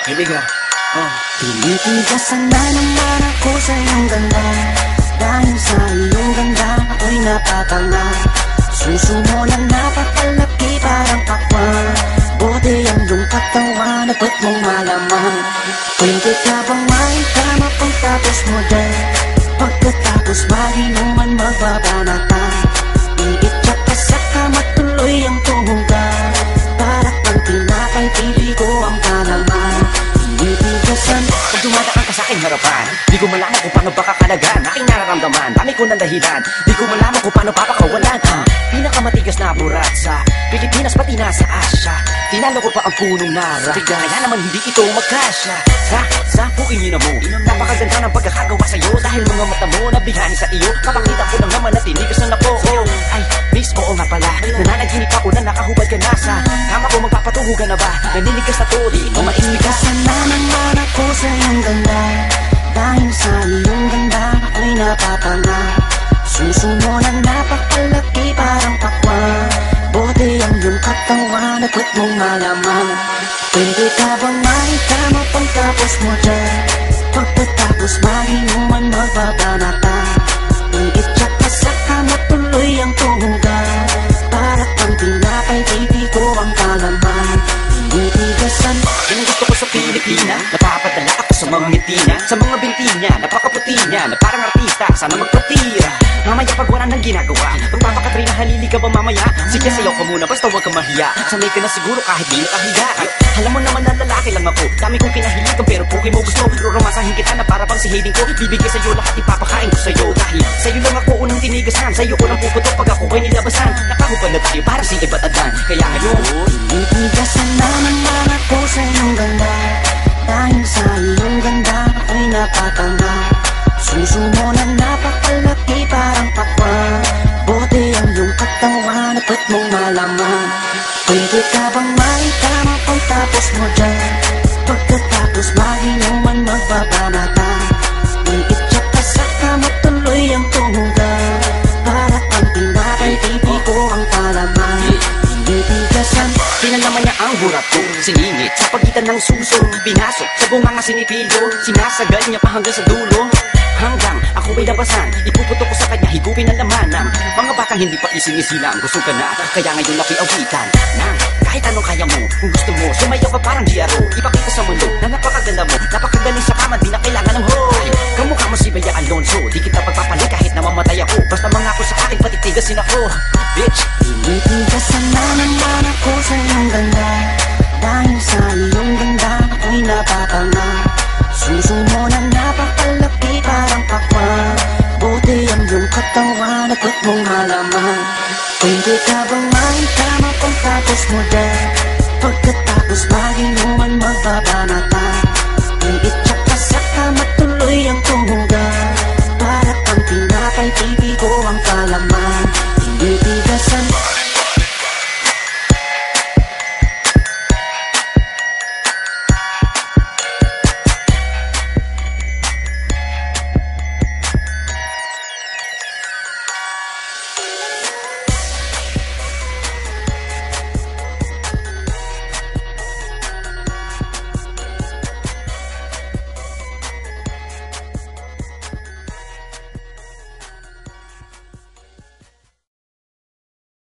Here we go. Tinitigasan na naman ako sa iyong ganda. Dahil sa iyong ganda ako'y napatanga. Suso mo na napakalaki parang pakwan. Buti ang iyong katawan at ba't mong malaman. Pwede ka bang maikama pagtapos mo dyan? Pagkatapos maginuman magbabanata. Iitsak ka sa kama tuloy ang tumugan. Para kang tinapay pipi ko ang kalaman. Tinitigasan. Pag dumadaan ka sa aking harapan, di ko malaman kung paano bakakalagan aking nararamdaman. Dami ko ng dahilan, di ko malaman kung paano papakawalan ang pinakamatigas na burat sa Pilipinas pati na sa Asya. Tinalo ko pa ang punong nara, kaya naman hindi ito magkasya. Sa puingin na mo, napakaganda ng pagkakagawa sa'yo. Dahil mga mata mo nabihani sa iyo, kapakita ko lang naman na tinigas na po. Ay, miss, oo nga pala, nananaginip ako na nakahubad ka na sa kama ko. Magpapatuhugan na ba? Naninigas na to, di mo maintigas. Sana naman ako sa iyong ganda. Dahil sa iyong ganda ako'y napatanga. Suso mo na napakalaki parang pakwan. Buti ang iyong katawan at ba't mong malaman. Pwede ka bang maikama pagtapos mo dyan? Pagkatapos maginuman magbabanata. Iitsak ka sa kama tuloy ang tumugan. Para kang tinapay pipi ko ang kalaman. Tinitigasan. Yan ang gusto ko sa Pilipina, napapadala ako sa mga ngiti niya, sa mga binti niya, napakaputi niya, na parang artista, sana magpatira. Mamaya pag wala nang ginagawa, magpapakatrina, halili ka ba mamaya? Sige, sayaw ka muna, basta huwag kang mahiya. Sanay ka na siguro kahit di nakahiga. Alam mo naman na lalaki lang ako, dami kong kinahiligan, pero puki mo gusto. Romansahin kita na para bang si Haydin ko, bibigay sa'yo lahat, ipapakain ko sa'yo. Dahil sa'yo lang ako unang tinigasan, sa'yo ko lang puputok pag ako ay nilabasan. Nakahubad na tayo para sa iba't adan, kaya ngayon tinitigasan na naman ako sa iyong ganda. Dahil sa iyong ganda ako'y napatanga. Suso mo na napakalaki parang pakwan. Buti ang iyong katawan at ba't mong malaman. Pwede ka bang maikama pagtapos mo dyan? Pagkatapos maginuman magbabanata. Iitsak ka sa kama tuloy ang tumugan. Para kang tinapay pipi ko ang kalaman. Tinitigasan. pinalaman niya ang burat ko, siningit sa pagitan ng suso, pinasok sa bunganga sinipilyo, sinasagal niya pa hanggang sa dulo. Hanggang ako ay labasan, ipuputok ko sa kanya, higupin ang laman ng mga batang hindi pa isinisilang. Gusto ka na, kaya ngayon ako'y awitan na kahit anong kaya mo, kung gusto mo, sumayaw ka parang GRO. Ipakita sa mundo na napakaganda mo, napakagaling sa kama, di na kailangan ng hoy. Kamukha mo si Bea Alonso, di kita pagpapalit kahit namamatay ako. Basta mangako sa akin, patitigasin ako, bitch. Tinitigasan na naman ako sa iyong ganda. Dahil sa iyong ganda ako'y napatanga. Suso mo na napakalaki parang pakwan. Buti ang iyong katawan at ba't mong malaman. Pwede ka bang maikama pagtapos mo dyan? Pagkatapos maginuman magbabanata.